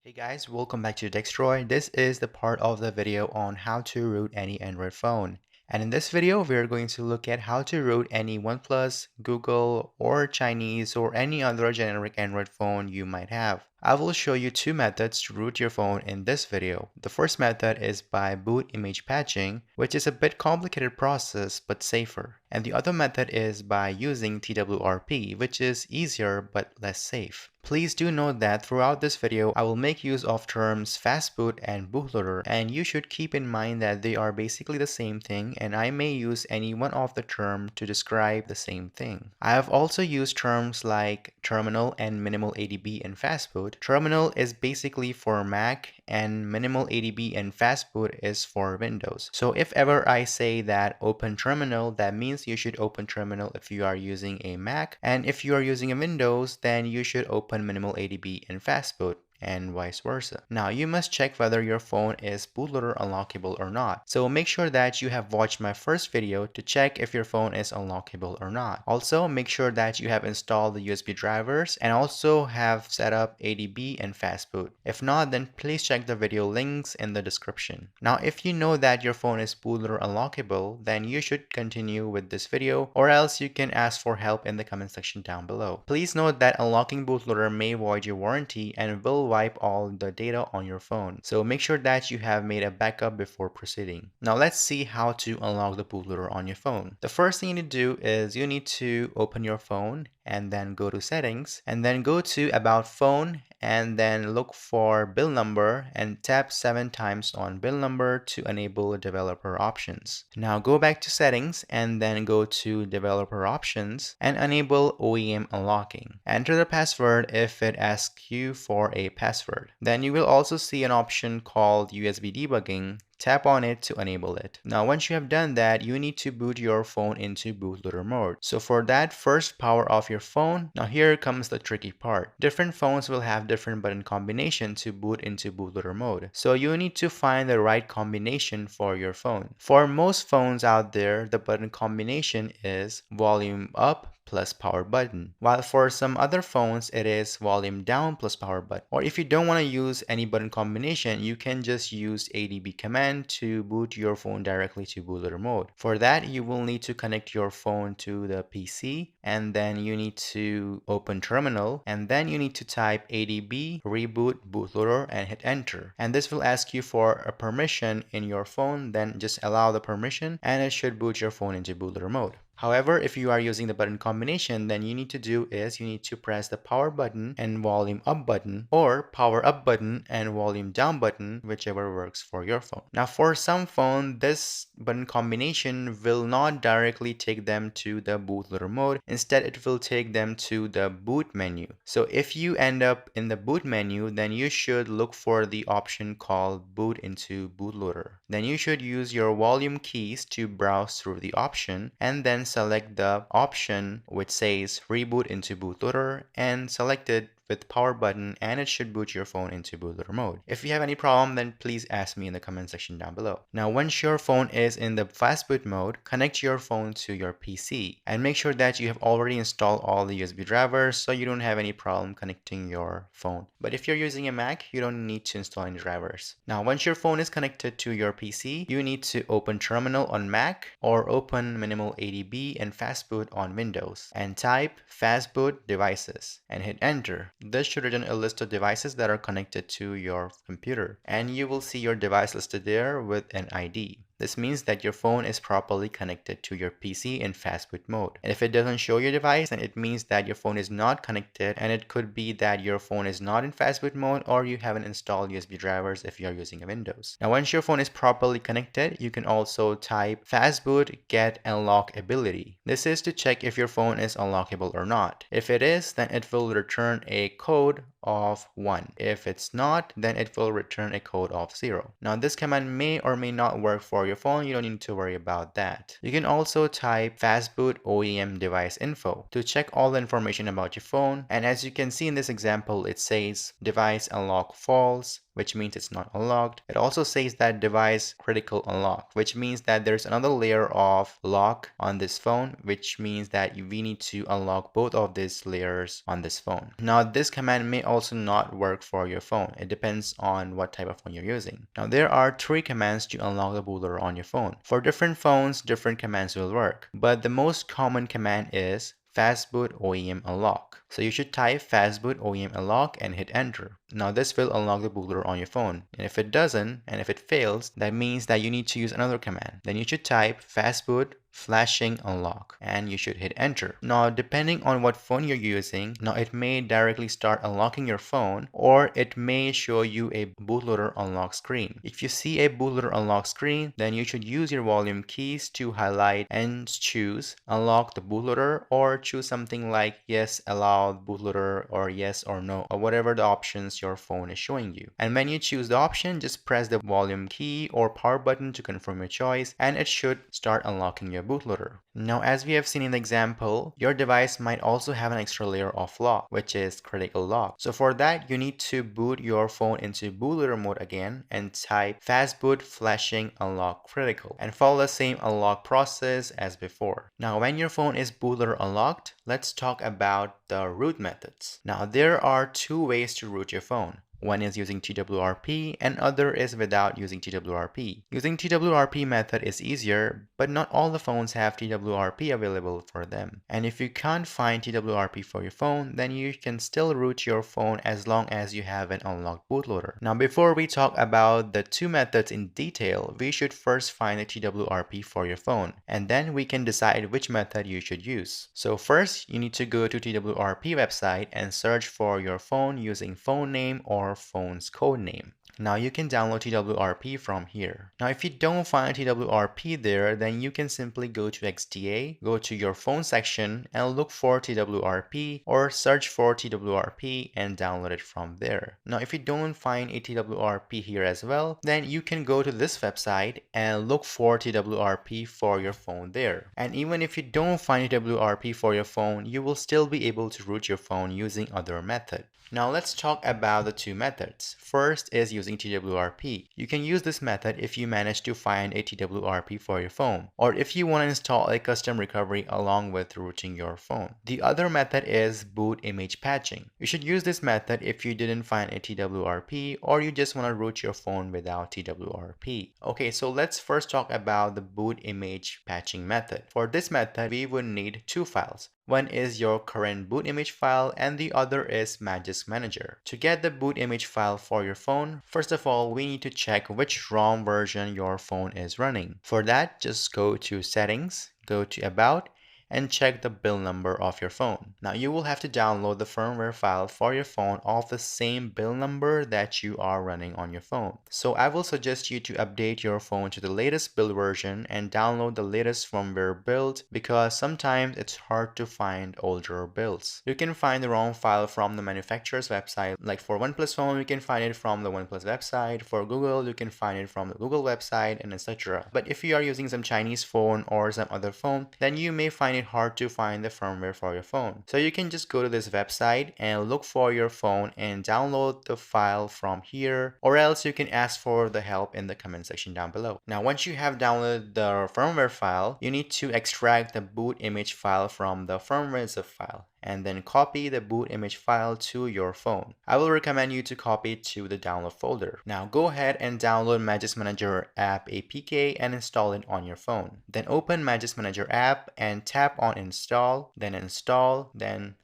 Hey guys, welcome back to Dextroy. This is the part of the video on how to root any Android phone. And in this video, we're going to look at how to root any OnePlus, Google, or Chinese, or any other generic Android phone you might have. I will show you two methods to root your phone in this video. The first method is by boot image patching, which is a bit complicated process but safer. And the other method is by using TWRP, which is easier but less safe. Please do note that throughout this video, I will make use of terms fastboot and bootloader, and you should keep in mind that they are basically the same thing, and I may use any one of the term to describe the same thing. I have also used terms like terminal and minimal ADB and fastboot. Terminal is basically for Mac, and minimal ADB and fastboot is for Windows. So if ever I say that open terminal, that means you should open terminal if you are using a Mac, and if you are using a Windows, then you should open minimal ADB and fastboot, and vice versa. Now you must check whether your phone is bootloader unlockable or not. So make sure that you have watched my first video to check if your phone is unlockable or not. Also make sure that you have installed the USB drivers and also have set up ADB and fastboot. If not, then please check the video links in the description. Now if you know that your phone is bootloader unlockable, then you should continue with this video, or else you can ask for help in the comment section down below. Please note that unlocking bootloader may void your warranty and will wipe all the data on your phone. So make sure that you have made a backup before proceeding. Now let's see how to unlock the bootloader on your phone. The first thing you need to do is you need to open your phone and then go to settings and then go to about phone and then look for build number and tap 7 times on build number to enable developer options. Now go back to settings and then go to developer options and enable OEM unlocking. Enter the password if it asks you for a password. Then you will also see an option called USB debugging. Tap on it to enable it. Now once you have done that, you need to boot your phone into bootloader mode. So for that, first power off your phone. Now here comes the tricky part. Different phones will have different button combination to boot into bootloader mode. So you need to find the right combination for your phone. For most phones out there, the button combination is volume up plus power button, while for some other phones it is volume down plus power button. Or if you don't want to use any button combination, you can just use ADB command to boot your phone directly to bootloader mode. For that, you will need to connect your phone to the PC, and then you need to open terminal, and then you need to type ADB reboot bootloader and hit enter. And this will ask you for a permission in your phone, then just allow the permission and it should boot your phone into bootloader mode. However, if you are using the button combination, then you need to do is you need to press the power button and volume up button, or power up button and volume down button, whichever works for your phone. Now for some phone, this button combination will not directly take them to the bootloader mode. Instead, it will take them to the boot menu. So if you end up in the boot menu, then you should look for the option called boot into bootloader. Then you should use your volume keys to browse through the option and then select the option which says reboot into bootloader and select it with power button, and it should boot your phone into bootloader mode. If you have any problem, then please ask me in the comment section down below. Now once your phone is in the fast boot mode, connect your phone to your PC and make sure that you have already installed all the USB drivers so you don't have any problem connecting your phone. But if you're using a Mac, you don't need to install any drivers. Now once your phone is connected to your PC, you need to open terminal on Mac or open minimal ADB and fastboot on Windows and type fastboot devices and hit enter. This should return a list of devices that are connected to your computer, and you will see your device listed there with an ID. This means that your phone is properly connected to your PC in fastboot mode. And if it doesn't show your device, then it means that your phone is not connected, and it could be that your phone is not in fastboot mode or you haven't installed USB drivers if you're using a Windows. Now once your phone is properly connected, you can also type fastboot get unlock ability. This is to check if your phone is unlockable or not. If it is, then it will return a code of 1. If it's not, then it will return a code of 0. Now this command may or may not work for your phone. You don't need to worry about that. You can also type fastboot OEM device info to check all the information about your phone, and as you can see in this example, it says device unlock false, which means it's not unlocked. It also says that device critical unlock, which means that there's another layer of lock on this phone, which means that we need to unlock both of these layers on this phone. Now, this command may also not work for your phone. It depends on what type of phone you're using. Now, there are 3 commands to unlock the bootloader on your phone. For different phones, different commands will work, but the most common command is fastboot OEM unlock. So you should type fastboot OEM unlock and hit enter. Now this will unlock the bootloader on your phone. And if it doesn't, and if it fails, that means that you need to use another command. Then you should type fastboot flashing unlock and you should hit enter. Now depending on what phone you're using, now it may directly start unlocking your phone or it may show you a bootloader unlock screen. If you see a bootloader unlock screen, then you should use your volume keys to highlight and choose unlock the bootloader or choose something like yes allow bootloader or yes or no or whatever the options your phone is showing you. And when you choose the option, just press the volume key or power button to confirm your choice and it should start unlocking your bootloader. Now as we have seen in the example, your device might also have an extra layer of lock, which is critical lock. So for that, you need to boot your phone into bootloader mode again and type fastboot flashing unlock critical and follow the same unlock process as before. Now when your phone is bootloader unlocked, let's talk about the root methods. Now there are 2 ways to root your phone. One is using TWRP and other is without using TWRP. Using TWRP method is easier, but not all the phones have TWRP available for them. And if you can't find TWRP for your phone, then you can still root your phone as long as you have an unlocked bootloader. Now before we talk about the 2 methods in detail, we should first find a TWRP for your phone, and then we can decide which method you should use. So first, you need to go to TWRP website and search for your phone using phone name or phone's code name. Now you can download TWRP from here. Now if you don't find TWRP there, then you can simply go to XDA, go to your phone section and look for TWRP or search for TWRP and download it from there. Now if you don't find a TWRP here as well, then you can go to this website and look for TWRP for your phone there. And even if you don't find TWRP for your phone, you will still be able to root your phone using other method. Now let's talk about the 2 methods. First is using TWRP. You can use this method if you manage to find a TWRP for your phone, or if you want to install a custom recovery along with rooting your phone. The other method is boot image patching. You should use this method if you didn't find a TWRP or you just want to root your phone without TWRP. Okay, so let's first talk about the boot image patching method. For this method, we would need 2 files. One is your current boot image file and the other is Magisk Manager. To get the boot image file for your phone, first of all, we need to check which ROM version your phone is running. For that, just go to Settings, go to About, and check the build number of your phone. Now you will have to download the firmware file for your phone of the same build number that you are running on your phone. So I will suggest you to update your phone to the latest build version and download the latest firmware build because sometimes it's hard to find older builds. You can find the ROM file from the manufacturer's website. Like for OnePlus phone, you can find it from the OnePlus website. For Google, you can find it from the Google website and etc. But if you are using some Chinese phone or some other phone, then you may find it hard to find the firmware for your phone. So you can just go to this website and look for your phone and download the file from here, or else you can ask for the help in the comment section down below. Now once you have downloaded the firmware file, you need to extract the boot image file from the firmware zip file and then copy the boot image file to your phone. I will recommend you to copy it to the download folder. Now go ahead and download Magisk Manager app APK and install it on your phone. Then open Magisk Manager app and tap on install, then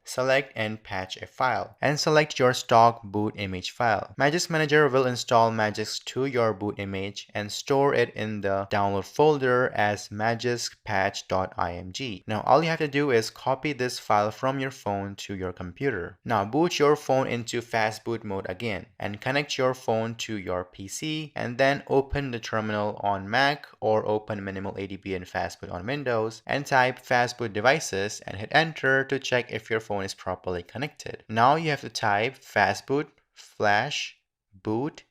select and patch a file and select your stock boot image file. Magisk Manager will install Magisk to your boot image and store it in the download folder as magiskpatch.img. Now all you have to do is copy this file from your phone to your computer. Now boot your phone into fast boot mode again and connect your phone to your PC and then open the terminal on Mac or open minimal ADB and fastboot on Windows and type fastboot devices and hit enter to check if your phone is properly connected. Now you have to type fastboot flash boot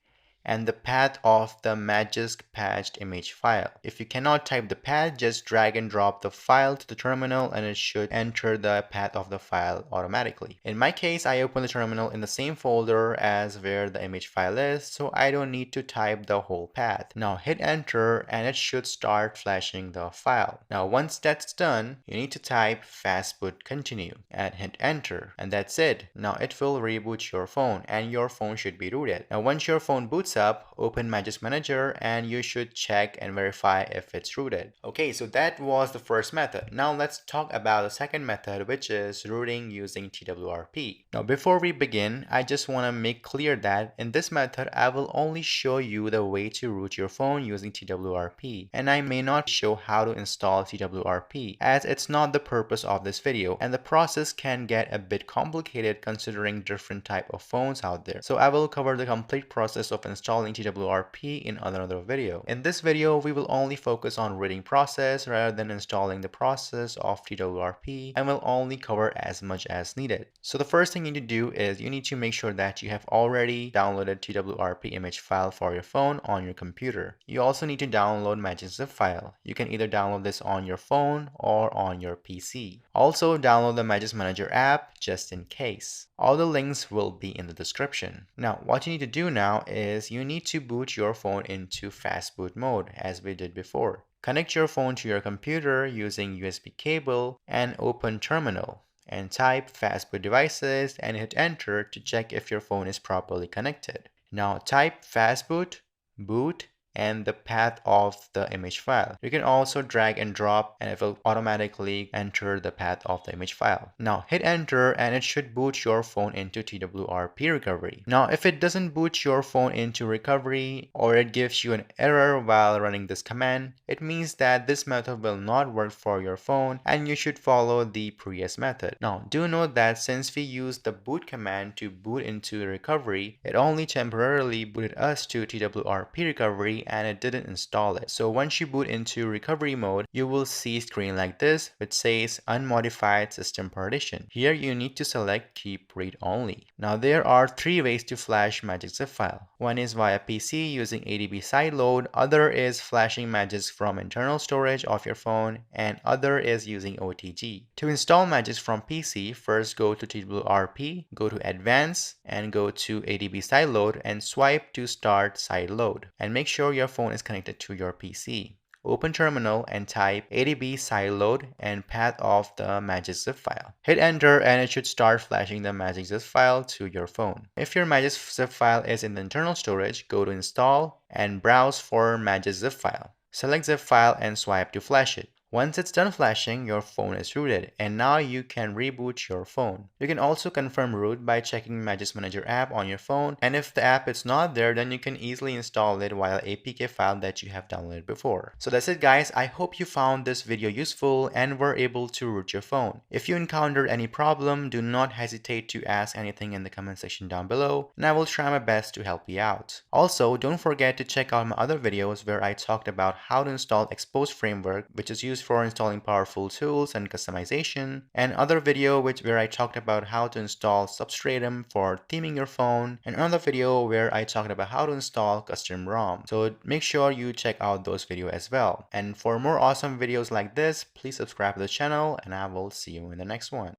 and the path of the Magisk patched image file. If you cannot type the path, just drag and drop the file to the terminal and it should enter the path of the file automatically. In my case, I open the terminal in the same folder as where the image file is, so I don't need to type the whole path. Now hit enter and it should start flashing the file. Now once that's done, you need to type fastboot continue and hit enter, and that's it. Now it will reboot your phone and your phone should be rooted. Now once your phone boots up, open Magisk Manager and you should check and verify if it's rooted. Okay, so that was the first method. Now let's talk about the second method, which is rooting using TWRP. Now before we begin, I just want to make clear that in this method, I will only show you the way to root your phone using TWRP, and I may not show how to install TWRP as it's not the purpose of this video, and the process can get a bit complicated considering different type of phones out there. So I will cover the complete process of installing TWRP in another video. In this video, we will only focus on reading process rather than installing the process of TWRP, and will only cover as much as needed. So the first thing you need to do is you need to make sure that you have already downloaded TWRP image file for your phone on your computer. You also need to download Magisk zip file. You can either download this on your phone or on your PC. Also download the Magisk Manager app just in case. All the links will be in the description. Now what you need to do now is you need to boot your phone into fast boot mode as we did before. Connect your phone to your computer using USB cable and open terminal and type fastboot devices and hit enter to check if your phone is properly connected. Now type fastboot, boot, and the path of the image file. You can also drag and drop and it will automatically enter the path of the image file. Now hit enter and it should boot your phone into TWRP recovery. Now if it doesn't boot your phone into recovery or it gives you an error while running this command, it means that this method will not work for your phone and you should follow the previous method. Now do note that since we used the boot command to boot into recovery, it only temporarily booted us to TWRP recovery and it didn't install it. So once you boot into recovery mode, you will see a screen like this which says unmodified system partition. Here you need to select keep read only. Now there are three ways to flash Magisk zip file. One is via PC using ADB sideload, other is flashing Magisk from internal storage of your phone, and other is using OTG. To install Magisk from PC, first go to TWRP, go to Advanced, and go to ADB sideload and swipe to start sideload. And make sure your phone is connected to your PC. Open terminal and type ADB sideload and path of the Magisk zip file. Hit enter and it should start flashing the Magisk zip file to your phone. If your Magisk zip file is in the internal storage, go to install and browse for Magisk zip file. Select zip file and swipe to flash it. Once it's done flashing, your phone is rooted and now you can reboot your phone. You can also confirm root by checking Magisk Manager app on your phone, and if the app is not there, then you can easily install it via APK file that you have downloaded before. So that's it guys, I hope you found this video useful and were able to root your phone. If you encountered any problem, do not hesitate to ask anything in the comment section down below and I will try my best to help you out. Also, don't forget to check out my other videos where I talked about how to install Expose framework, which is used for installing powerful tools and customization, and other video where I talked about how to install Substratum for theming your phone, and another video where I talked about how to install custom ROM. So make sure you check out those videos as well. And for more awesome videos like this, please subscribe to the channel and I will see you in the next one.